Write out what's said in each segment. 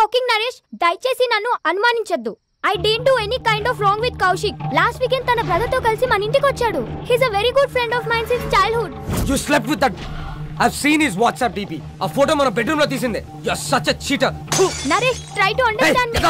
Joking Naresh. దయచేసి నన్ను అనుమానించొద్దు. I didn't do any kind of wrong with Kaushik. Last weekend తన brother తో కలిసి మన ఇంటికి వచ్చాడు. He's a very good friend of mine since childhood. You slept with that. I've seen his WhatsApp DP. ఆ photo మన bedroom లో తీసిందే. You're such a cheater. Naresh, try to understand me.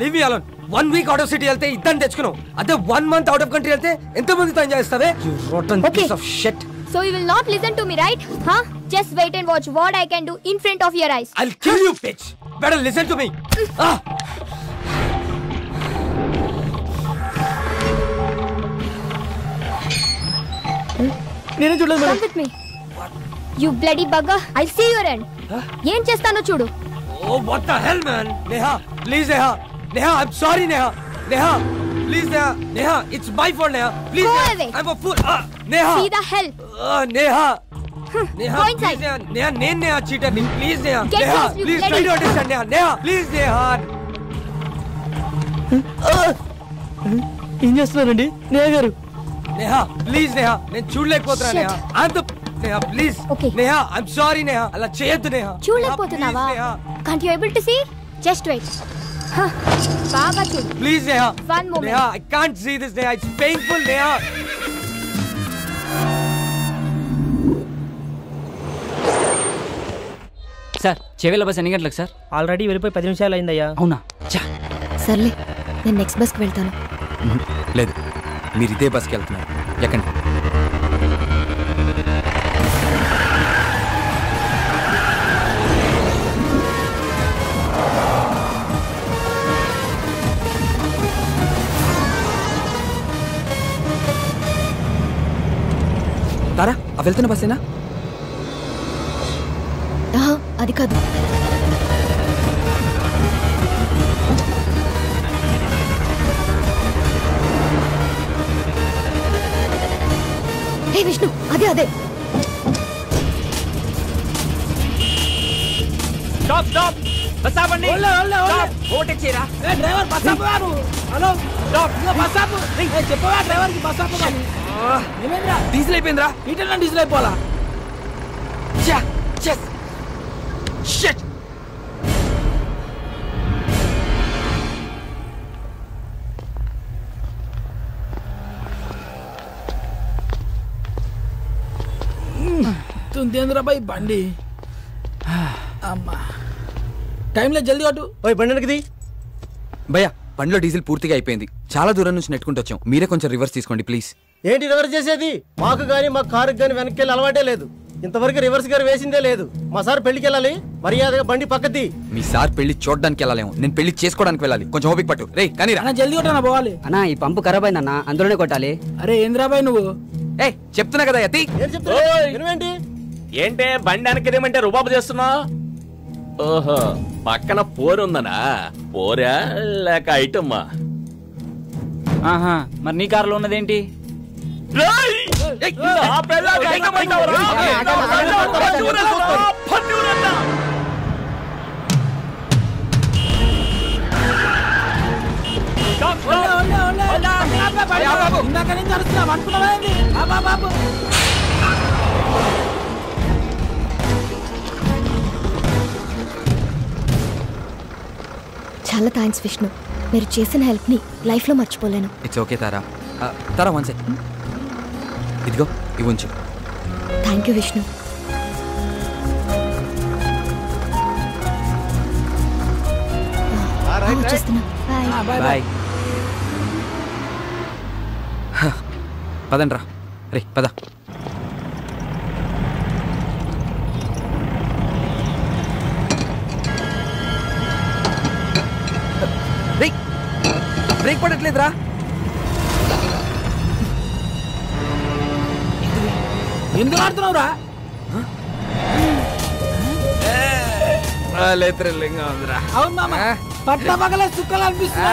Leave me alone. 1 week out of city వెళ్తే ఇద్దరిని తెచ్చుకున్నావు. అదే 1 month out of country వెళ్తే ఎంత మందితో ఎంజాయ్ చేస్తావే? You rotten piece of shit. So you will not listen to me, right? Huh? Just wait and watch what I can do in front of your eyes. I'll kill you, bitch. Better listen to me. నేనే చూడలేదు. Come with me. You bloody bugger. I'll see your end. ఏం చేస్తానో చూడు. Oh, what the hell, man? Neha, please, Neha. Neha, I'm sorry, Neha. Neha, please, Neha. Neha, it's my fault, Neha. Please, Go Neha. away. I'm a fool. Neha. See the hell. Neha. Neha, Go inside. please, Neha. Neha, Neha, cheater. Please, Neha. Get Neha, lost, you please bloody. try to understand, Neha. Neha, please, Neha. ఏం చేస్తున్నారండి నేహ గారు? Neha, please, Neha. నేను చూడలేకపోతున్నా, Neha. I'm the Neha, please. Okay. Neha, I'm sorry, Neha. అలా చేయొద్దు, Neha. చూడలేకపోతున్నావా? Can't you able to see? Just wait. బాగా చూడు. Please, Neha. One moment. Neha, I can't see this, Neha. It's painful, Neha. Sir Chevella bus ఎన్ని గంటలకు sir? Already వెళ్ళిపోయి 10 నిమిషాలు అయిందయ్యా. అవునా? సర్లే, నేను నెక్స్ట్ బస్కి వెళ్తాను. లేదు, మీరు ఇదే బస్కి వెళ్తున్నారు. ఎక్కండి. తారా, ఆ వెళ్తున్న బస్సేనా? అది కాదు. హే విష్ణు, అదే అదే. స్టాప్ స్టాప్, బస్ ఆపండి. ఓవర్టేక్ చేయరా. డ్రైవర్ బస్ ఆపు. హలో స్టాప్, బస్ ఆపు. చెప్పవా డ్రైవర్ కి బస్ ఆపు. ఏమైందిరా? డీజిల్ అయిపోయిందిరా. ఇటన్నా డీజిల్ అయిపోవాలా? Shit! తుందేంద్రా బాయ్ బండి. అమ్మా టైంలో జల్దీ అటు. ఓయ్ బండి వెనకది. భయ్యా, బండిలో డీజిల్ పూర్తిగా అయిపోయింది. చాలా దూరం నుంచి నెట్టుకుంటూ వచ్చాం. మీరే కొంచెం రివర్స్ తీసుకోండి ప్లీజ్. ఏంటి రివర్స్ చేసేది? మాకు గానీ మా కారుకి గానీ వెనక్కి వెళ్ళి అలవాటే లేదు. ఇంతవరకు రివర్స్ గారు వేసిందే లేదు. మా సార్ పెళ్లికి వెళ్ళాలి, మర్యాదగా బండి పక్కది. మీ సార్ పెళ్లి చూడడానికి వెళ్ళాలేమో, నేను పెళ్లి చేసుకోవడానికి వెళ్ళాలి. కొంచెం ఓపిక పట్టు. రే కానీ అన్న జల్దీ కొట్టనా పోవాలి. అన్నా ఈ పంపు ఖరాబ్ అయిందన్నా, అందులోనే కొట్టాలి. అరే ఏంద్రాబాయ్ నువ్వు? ఏ చెప్తున్నా కదా యతి. ఏంటి ఏంటే బండి వెనకదేమంటే రుబాబు చేస్తున్నావు? ఓహో, పక్కన పోరుందనా? పోరా లేక ఐటమ్మా? ఆహా, మరి నీ కారులో ఉన్నదేంటి? చాలా థ్యాంక్స్ విష్ణు, మీరు చేసిన హెల్ప్ ని లైఫ్ లో మర్చిపోలేను. It's okay Tara. Tara one second, ఇదిగో ఇవి ఉంచు. Thank you Vishnu. వచ్చేస్తున్నా. బాయ్. పదండ్రా. రే పద. బ్రేక్ పడట్లేదురా. ఎందుకు ఆడుతున్నావురా? అవును మామ, పట్ట పగల చుక్కలు అనిపిస్తుంది.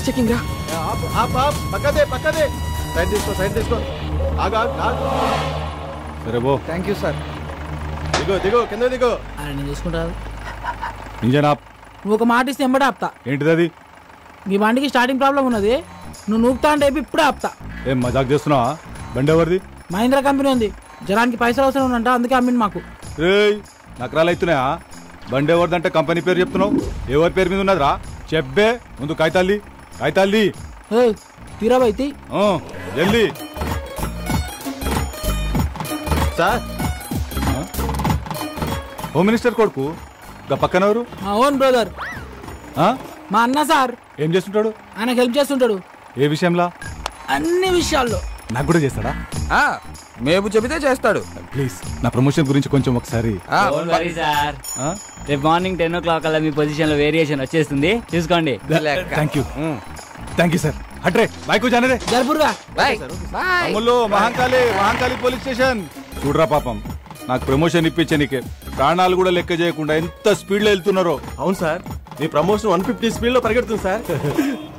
చెకింగ్ రా. పక్కదే. సైడ్ తీసుకో. ఆగా. సరే బో. Thank you sir. దిగో కింద దిగో. నేను చూసుకుంటాను. ఇంజన్ ఆప్. నువ్వు ఒక మాట ఇస్తే ఎంబడే ఆపుతా. ఏంటిది అది? మీ బండికి స్టార్టింగ్ ప్రాబ్లం ఉన్నది, నువ్వు నూపుతా అంటే ఇప్పుడే ఆపుతా. ఏం మజాక్ చేస్తున్నావా? బండి ఎవరిది? మహీంద్రా కంపెనీ ఉంది, జనానికి పైసలు అవసరం ఉందంట, అందుకే అమ్మింది మాకు. రేయ్, నకరాలు అవుతున్నాయా? బండి ఎవరిదంటే కంపెనీ పేరు చెప్తున్నావు, ఎవరి పేరు మీద ఉన్నదిరా? చెప్పే ముందు కాగితాల్ది కాగితాల్ది. తీరా బైతి జల్దీ. సార్ హోమ్ మినిస్టర్ కొడుకు గా పక్కన ఎవరు? ఓన్ బ్రదర్ మా అన్న సార్. ఏం చేస్తుంటాడు? ఆయనకు హెల్ప్ చేస్తుంటాడు. ఏ విషయంలో? అన్ని విషయాల్లో. నాకు కూడా చేస్తాడా? మేము చెబితే చేస్తాడు. ప్లీజ్ నా ప్రమోషన్ గురించి కొంచెం ఒకసారి. సార్ రేపు మార్నింగ్ 10 o'clock అలా మీ పొజిషన్ లో వేరియేషన్ వచ్చేస్తుంది, చూసుకోండి. Thank you sir. హట్రే బైక్ జానరే జరుపురుగా. అమ్ముల్లో మహంకాళి పోలీస్ స్టేషన్. చూడరా పాపం, నాకు ప్రమోషన్ ఇప్పించే నీకే ప్రాణాలు కూడా లెక్క చేయకుండా ఎంత స్పీడ్ లో వెళ్తున్నారో. అవును సార్, మీ ప్రమోషన్ 150 స్పీడ్ లో పరిగెడుతుంది సార్.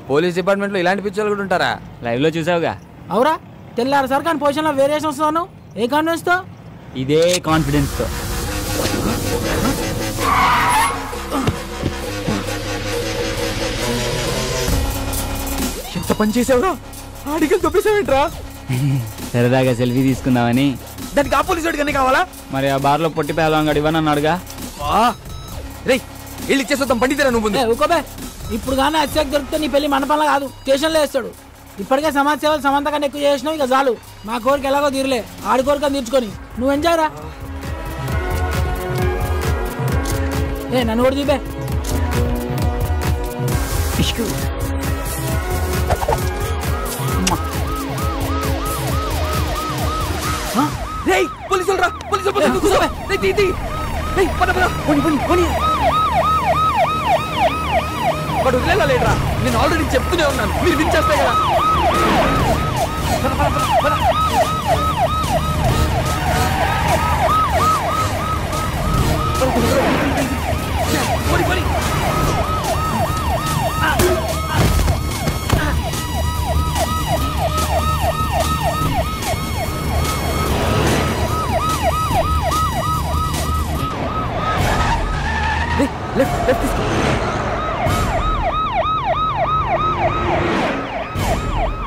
పోలీస్ డిపార్ట్మెంట్ లో ఇలాంటి పిక్చర్లు కూడా ఉంటారా? లైవ్ లో చూసావుగా. అవురా తెల్లారు సార్, కానీ పొజిషన్ లో వేరియేషన్ వస్తున్నాను. ఏ కాన్ఫిడెన్స్ తో? ఇదే కాన్ఫిడెన్స్ తో. ఎంత పని చేసావురా? ఆడికి తొప్పేసావేంట్రా? సరదాగా సెల్ఫీ తీసుకుందామని. దానికి ఆ పోలీసు వాడికి అన్నీ కావాలా? మరి ఆ బార్ లో పొట్టి పేలవాడు ఇవ్వనన్నాడుగా. రే వెళ్ళి ఇచ్చేస్తాం, పండితేరా నువ్వు ముందు. ఊకోబే, ఇప్పుడు కానీ అత్యాక్ దొరికితే నీ పెళ్లి మండపంలో కాదు స్టేషన్లో వేస్తాడు. ఇప్పటికే సమాజ సేవలు సమంత కన్నా ఎక్కువ చేసినావు, ఇక చాలు. మా కోరిక ఎలాగో తీరలే, ఆడి కోరిక తీర్చుకొని నువ్వు ఎంజాయ్ రా. నన్ను కూడా తీపే. పోలీసులు రా, పోలీసులు వాడు వదిలేరా? నేను ఆల్రెడీ చెప్తూనే ఉన్నాను, మీరు వినిచేస్తే కదా. లెఫ్ట్ తీసుకో.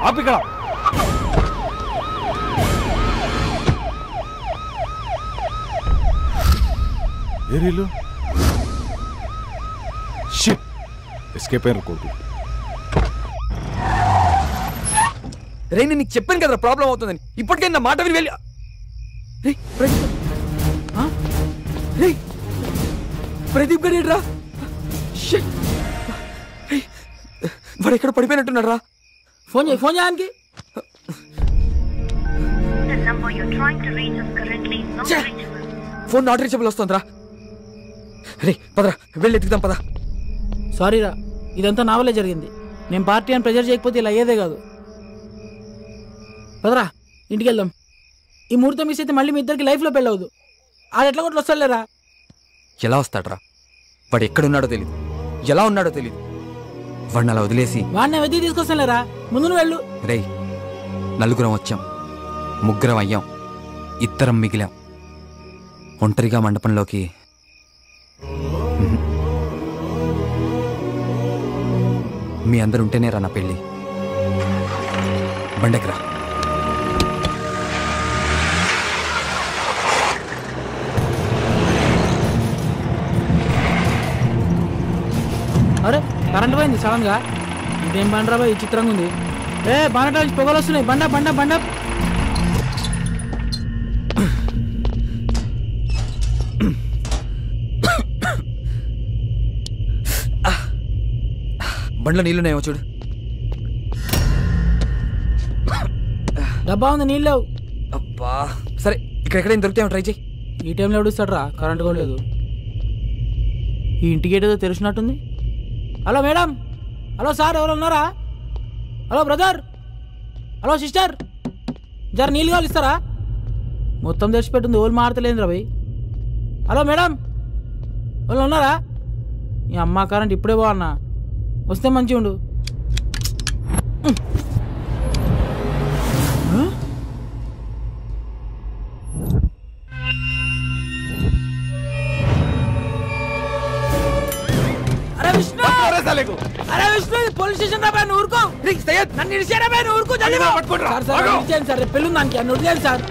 ఆపు ఇక్కడ. ఏరీలు షిట్ ఎస్కేప్ అయిన కొడుకు. రే నేను నీకు చెప్పాను కదరా ప్రాబ్లం అవుతుందని, ఇప్పటికే నా మాట విని వెళ్ళి. ప్రదీప్ గారు ఏంట్రా? వాడు ఎక్కడ పడిపోయినట్టున్నాడు రా. ఫోన్ చేయడానికి. ఫోన్ నాట్ రీచబుల్ వస్తుందిరా. రే పదరా వెళ్ళి ఎత్తుకుదాం పద. సారీరా, ఇదంతా నా వల్లే జరిగింది. నేను పార్టీ అని ప్రెజర్ చేయకపోతే ఇలా అయ్యేదే కాదు. పదరా ఇంటికి వెళ్దాం. ఈ ముహూర్తం మిస్ అయితే మళ్ళీ మీ ఇద్దరికి లైఫ్లో పెళ్ళవద్దు. ఆడు ఎట్లా కొట్లు వస్తాడులేరా. ఎలా వస్తాడరా? వాడు ఎక్కడున్నాడో తెలీదు, ఎలా ఉన్నాడో తెలీదు. వాడిని అలా వదిలేసి వాడిని వెతికి తీసుకొస్తానులేరా. ముందు నువ్వు వెళ్ళు. రేయ్ నలుగురం వచ్చాం, ముగ్గురం అయ్యాం, ఇద్దరం మిగిలాం. ఒంటరిగా మండపంలోకి మీ అందరు ఉంటేనే రా నా పెళ్ళి. బండకిరా. అరే కరెంట్ పోయింది సడన్ గా. ఇదేం బండరా బాయ్, చిత్రంగా ఉంది. బండ నుంచి పొగలు వస్తున్నాయి. బండ బండ బండ. బండ్లో నీళ్ళున్నాయేమో చూడు. డబ్బా ఉంది, నీళ్ళు లేవు. అబ్బా సరే, ఇక్కడెక్కడైనా దొరికితేమో ట్రై చేయి. ఈ టైంలో ఎవడుస్తాడు రా, కరెంట్ కూడా లేదు. ఈ ఇంటికి ఏదో తెలిసినట్టుంది. హలో మేడం, హలో సార్, ఎవరు ఉన్నారా? హలో బ్రదర్, హలో సిస్టర్, జర నీళ్ళు కావాలి ఇస్తారా? మొత్తం తెచ్చిపెట్టింది, ఓళ్ళు మారతలేదు రా భయ్. హలో మేడం, వాళ్ళు ఉన్నారా? ఈ అమ్మ కరెంట్ ఇప్పుడే బాగున్నా, వస్తే మంచిగా ఉండు. అరే విష్ణు, పోలీస్ స్టేషన్ రా, ఊరుకో. నన్ను ఇడిచారా, ఊరుకో. పెళ్ళి దానికి నన్ను వదిలేదు సార్.